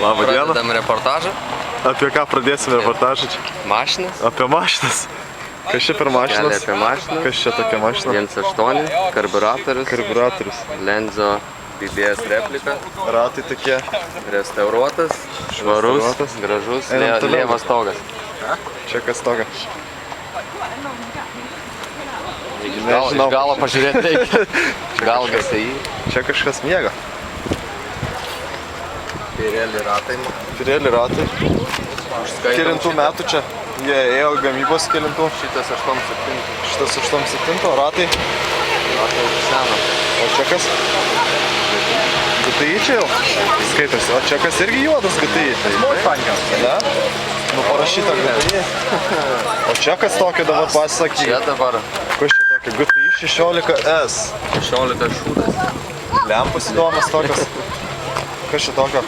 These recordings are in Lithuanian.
Labą dieną. Pradedam reportažą. Apie ką pradėsime reportažą? Mašinas. Apie mašinas. Kas čia per mašinas? Apie mašinas. Kas čia tokia mašina? 1.8, karburatorius. Karburatorius. Lenzo BBS replika. Ratai tokie. Restauruotas, švarus, gražus, lievas stogas. Čia kas toga? Iš galo pažiūrėti reikia. Gal GSI. Čia kažkas miega. Pirelį ratai. Pirelį ratai. Kelintų metų čia? Jie ėjo gamybos kelintų. Šitas 8.7. Šitas 8.7 ratai. Ratai seno. O čia kas? GTI čia jau? Skaitosi. O čia kas irgi juodas GTI? Ne? Nu parašyta GTI. O čia kas tokio dabar pasakyk? Čia dabar. Kas čia tokio? GTI 16S. 16 šūdas. Lempos įdomios tokios. Kas čia tokio?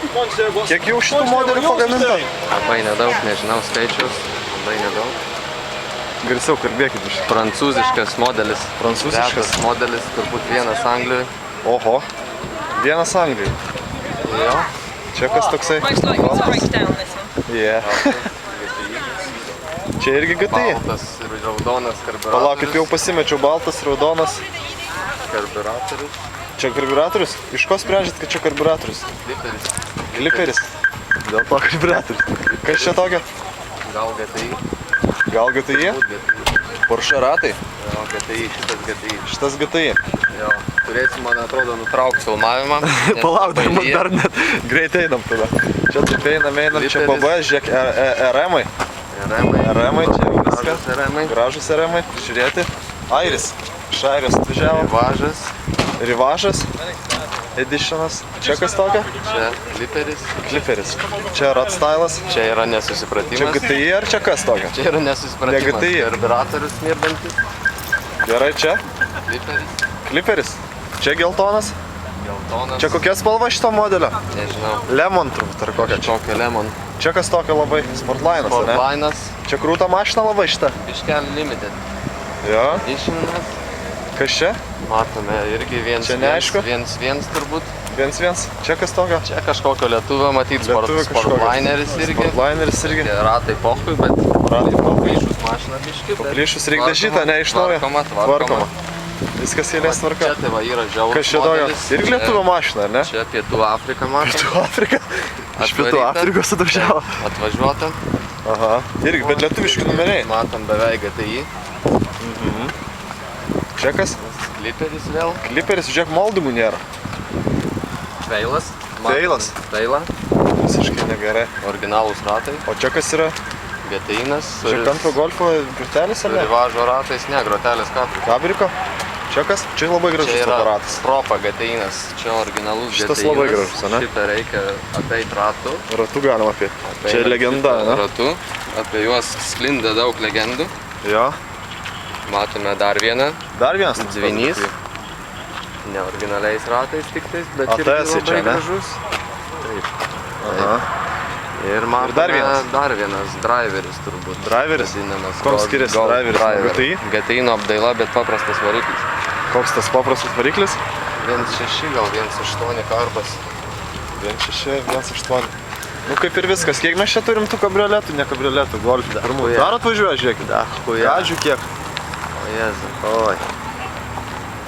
Kiek jau šitų modelių pagaminta? Labai nedaug, nežinau skaičiaus. Labai nedaug. Garsiau kalbėkit iš. Prancūziškas modelis. Prancūziškas? Retas modelis, turbūt vienas Anglijoje. Oho. Vienas Anglijai. Jo. Čia kas toksai? Most likely to break down this one. Yeah. Čia irgi GTI. Baltas ir raudonas karburatorius. Palaukit, jau pasimečiau baltas, raudonas. Karburatorius. Čia karburatorius? Iš ko sprendžiat, kad čia karburatorius? Kliperis. Kliperis. Dėl to karburatorius. Kas čia tokio? Gal GTI. Gal GTI? Porsche ratai? Jo, GTI, šitas GTI. Šitas GTI. Jo. Turėsim, man atrodo, nutraukti filmavimą. Palauk, dar net greit einam tada. Čia taip einam, čia BB, žiūrėk, RM-ai. RM-ai, čia jau viskas. Gražus RM-ai, žiūrėti. Airis, iš Airijos atvažiavo. Rivažas. Rivažas. Editionas. Čia kas tokia? Čia Kliperis. Kliperis. Čia Radstylas. Čia yra nesusipratimas. Čia GTI ar čia kas tokia? Čia yra nesusipratimas. Ne GTI. Karburatorius smirdantis. Gerai, čia? Kliperis. Kliperis. Čia geltonas. Geltonas. Čia kokia spalva šito modelio? Nežinau. Lemon turbūt ar kokia čia? Kokia Lemon. Čia kas tokia labai? Sportline'as, ne? Sportline'as. Čia krūta mašina labai šita. Biškelį Limited. Jo. Editionas. Kas čia? Matome irgi Čia neaišku? 1.1 turbūt. 1.1. Čia kas tokio? Čia kažkokio lietuvio matyt. Lietuvio kažkokio. Sportlineris irgi. Sportlineris irgi. Tie ratai pochui, bet Ratai pochui. paplyšus mašina biški. bet Paplyšus reikia dažytą, ne iš naujo. Tvarkoma. Viskas eilės tvarka. Čia tai va yra žiaurus Kas čia tokio? modelis. Irgi lietuvio mašina, ar ne? Čia Pietų Afrika matom. Pietų Afrika. Iš Pietų Atvaryta. Afrikos atvažiavo. Atvažiuota. Aha. Irgi, bet lietuviški numeriai. Matom beveik GTI. Čia kas? Kliperis vėl. Kliperis, žiūrėk, maldumų nėra. Feilas. Feilas? Feilą. Visiškai negerai. Originalūs ratai. O čia kas yra? GTI-nas. Čia antro golfo grotelis, ar ne? Rivažo ratais, ne, grotelės kabriko. Kabriko? Čia kas? Čia labai Čia gražus yra aparatas. propa GTI-nas. Čia originalus GTI-nas. Šitas labai gražus, ane? Šitą reikia apeit ratų. Ratu galima apie. Čia legenda, ne? Ratu. Apie juos sklinda daug legendų. Jo. Matome dar vieną. Dar vienas. Dvinys. Ne originaliais ratais tiktais, bet ATS irgi čia, labai ne? gražus. Taip. Aha. Ir matome dar vienas. driveris turbūt. Driveris? Vadinamas. Kuom skiriasi driveris nuo GTI? GTI-no apdaila, bet paprastas variklis. Koks tas paprastas variklis? 1.6 gal 1.8 karbas. 1.6, 1.8. Nu kaip ir viskas. Kiek mes čia turim tų kabrioletų, ne kabrioletų, golfų? Pirmų. Dar atvažiuoja, žiūrėkit. Gažių kiek? O Jėzu. Oi.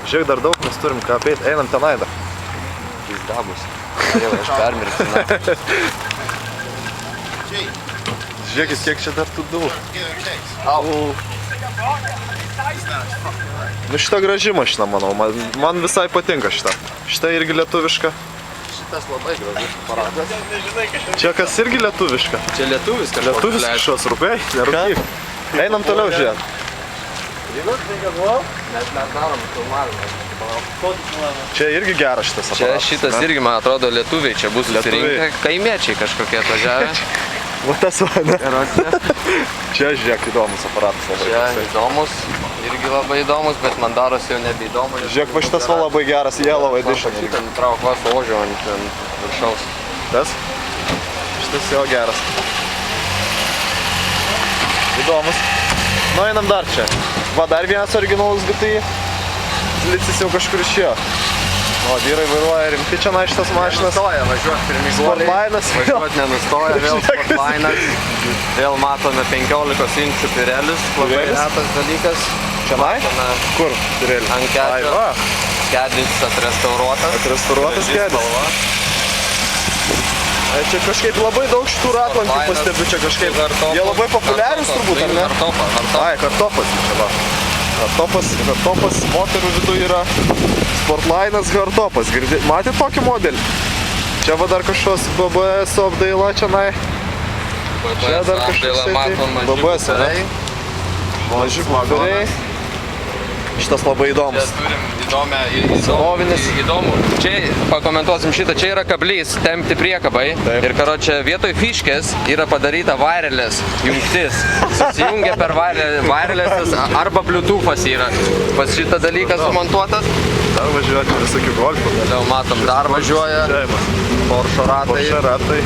Žiūrėk, dar daug mes turim ką apeit. Einam tenai dar. Pizdabus. Jau aš permirkinu. Žiūrėkit, kiek čia dar tų dū. Au. Nu šita graži mašina, manau. Man visai patinka šita. Šita irgi lietuviška. Šitas labai gražus aparatas. Čia kas irgi lietuviška. Čia lietuvis kažkoks. Lietuvis kažkoks rūpiai, nerūpiai. Einam toliau žiūrėt. Mes darom filmavimą. Čia irgi geras šitas Čia aparatas. šitas irgi, man atrodo, lietuviai čia bus susirinkę. Kaimiečiai kažkokie atvažiavę. Va tas va, ne? Ir Čia žiūrėk, įdomus aparatas labai. čia toksai. įdomus, irgi labai įdomus, bet man darosi jau nebeįdomu. Žiūrėk, va šitas va labai geras Yellow Edition. irgi. Šitą nutrauk va su ožio ant viršaus. Tas? Šitas jo geras. Įdomus. Nu, einam dar čia. Va, dar vienas originalus GTI. Licis jau kažkur išėjo. O, vyrai vairuoja rimti čia na šitas mašinas. Nenustoja važiuoti pirmi Sportlinas. Važiuoti nenustoja, vėl Sportlinas. Vėl matome 15 inčių Pirelis, labai Pirelis? retas dalykas. Čia nai? Kur? Pirėlį. Ant kedžio. Kedis atrestauruotas. Atrestauruotas Graži kedis. spalva. Čia kažkaip labai daug šitų ratlankių Sportlinas. pastebiu, čia kažkaip. Kartopas. Jie labai populiarius turbūt, ar ne? Kartopas. Ai, kartopas čia va. Kartopas, moterų viduje yra Sportlinas kartopas. Matėt tokį modelį? Čia va dar kažkoks BBS apdaila čia nai. Čia dar kažkoks BBS, ne? Maži kuperiai. Šitas labai Čia įdomus. turim Įdomu. Čia pakomentuosim šitą, čia yra kablys, tempti priekabai. Taip. Ir karočią vietoj fiškės yra padaryta wireless jungtis. Susijungia per wireless arba bluetooth'as yra. Pas šitą dalyką sumontuotas. Dar važiuoja čia visokių golfų. Vėliau matom, dar važiuoja. Porsche ratai. Porsche ratai.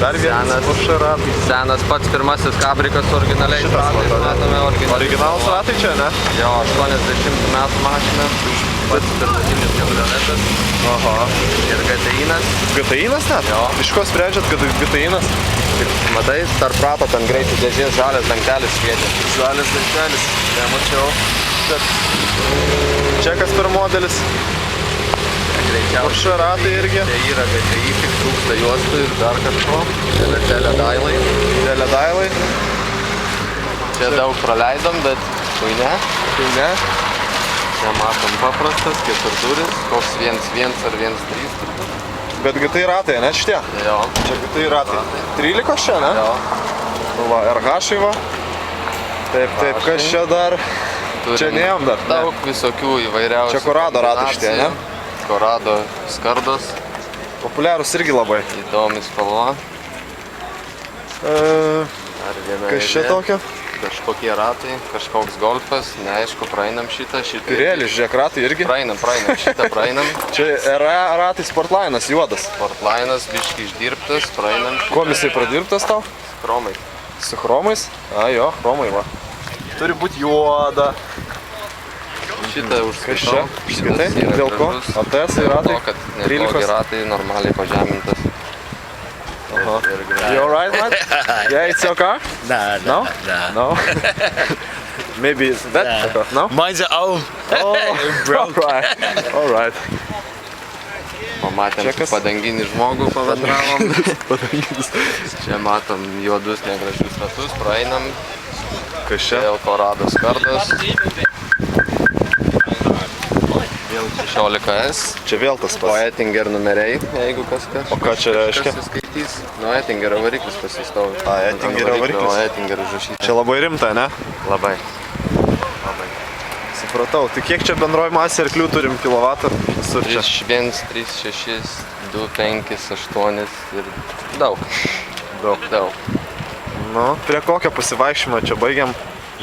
Dar vienas Porsche ratai. Senas pats pirmasis kabrikas originaliai. Šitas ratais, va, matome Originalus ratai čia, ne? Jo, 80 metų mašina. Pats pirmutinis kabrioletas. Aha. Ir GTI-nas. GTI-nas net? Jo. Iš ko sprendžiat, kad GTI-nas? Matai, tarp rato ten greičių dėžės žalias dangtelis švietė. Žalias dangtelis. Nemačiau. Čia kas per modelis? Porsche ratai irgi. Tai yra GTI, tik trūksta juostų ir dar kažko. Teledailai. Teledailai. Čia daug praleidom, bet ne. Tai ne. Čia matom paprastas, keturduris, koks 1.1 ar 1.3 turbūt. Bet GTI ratai, ne šitie? Jo. Čia GTI ratai. 13 čia, ne? Jo. Nu va, RH-ai va. Taip, kas čia dar? Čia neėjom dar. ne? Daug visokių įvairiausių. Čia Corrado ratai šitie, ne? Corrado skardos, Populiarus irgi labai. įdomi spalva. Ar viena Kas čia eilė. tokio? Kažkokie ratai, kažkoks golfas, neaišku, praeinam šitą. Pirėlis, žiūrėk, ratai irgi. Praeinam, šitą praeinam. Čia RA ratai Sportlinas, juodas. Sportlinas, biški išdirbtas, praeinam šitą. Kuom jisai pradirbtas tau? Kromai. Su chromais? A, jo, chromai va. Turi būti juoda. Šitą Kas čia? užskaitau. Skaitai? Dėl ko? ATS ir ratai? Dėl to, kad neblogi ratai, normaliai pažemintas. Aha. Ir You alright, man? Yeah, it's your car? No? No? Maybe it's that car? No? Mine's at home. Oh, alright. Pamatėm Čia kas? padanginį žmogų, pabendravom. Čia matom juodus negražius ratus, praeinam. Kas čia? Vėl Corrado skardos. Vėl 16S. Čia vėl tas Po pats. Ettinger numeriai, jeigu kas. O ką čia reiškia? Kas įskaitys? Nu, Ettingerio variklis pasistovi. A, Ettingerio variklis. O Ettingerio užrašyta. Čia labai rimta, ne? Labai. Supratau. Tai kiek čia bendroji masė arklių turim kilovatų? Visur čia. 1, 3, 6, 2, 5, 8 ir daug. Daug. Nu, prie kokio pasivaikščiojimo čia baigiam?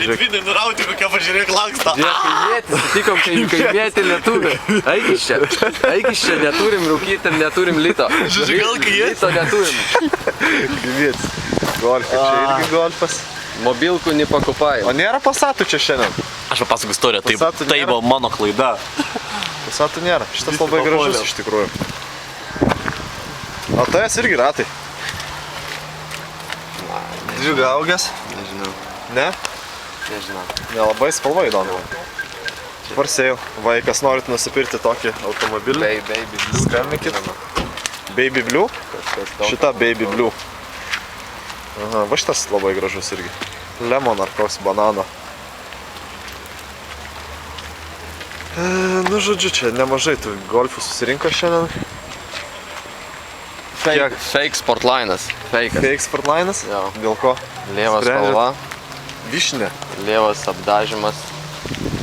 Litvinai nurauti, kokia pažiūrėk lankstą. Kaimėtis, sutikom kaimėti lietuvių. Eik iš čia, neturim rūkyti ir neturim lito. Žodžiu, gal kaimėtis? Lito neturim. Gyvėtis. Golfas, čia irgi golfas. Mobilkų nepakupai. O nėra pasatų čia šiandien? Aš papasakau istoriją, Pasatų tai nėra? buvo mano klaida. Pasatų nėra. Šitas Visi labai gražus papuolė. iš tikrųjų. O tas irgi ratai. Dvi gaugės. Nežinau. Ne? Nežinau. Nelabai spalva įdomu. Parsėjau. Vaikas norit nusipirkti tokį automobilį. Baby blue. Skambinkit. Baby Blue? Kažkas tokio. Šita Baby Blue. Aha, va šitas labai gražus irgi. Lemon ar koks banano. Nu žodžiu, čia nemažai tų golfų susirinko šiandien. Fake Sportlinas. Fake. Fake Sportlinas? Jo. Dėl ko? Lievas Sprendžiat? spalva, Vyšinė. lievas apdažymas,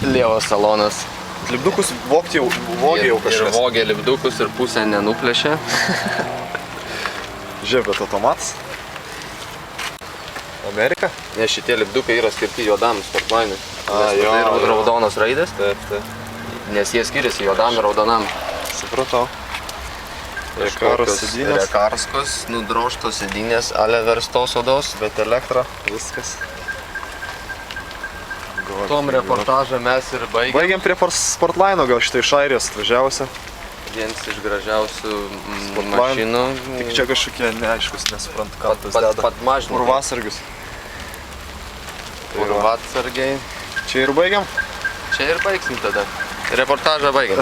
lievas salonas. Lipdukus vogė jau Ir kažkas. vogė lipdukus ir pusę nenuplėšė. Žiūrėk, bet automatas. Amerika? Nes šitie lipdukai yra skirti juodam Sportlinui. A, Nes jo, tai jo. raudonos raidės, Taip, taip. nes jie skiriasi juodam ir raudonam. Supratau. Rekaros sėdynės. Rekarskos, nudrožtos sėdynės, ale verstos odos. Bet elektra, viskas. Tom reportažą mes ir baigėm. Baigiam prie Sportlino, gal štai iš Airijos atvažiavusi. Vienas iš gražiausių Spotline. mašinų. Tik čia kažkokie neaiškus, nesuprantu, ką tas deda. Pat mažinų. Urvasargius. Urvatsargiai. Čia ir baigiam? Čia ir baigsim tada. Reportažą baigiam.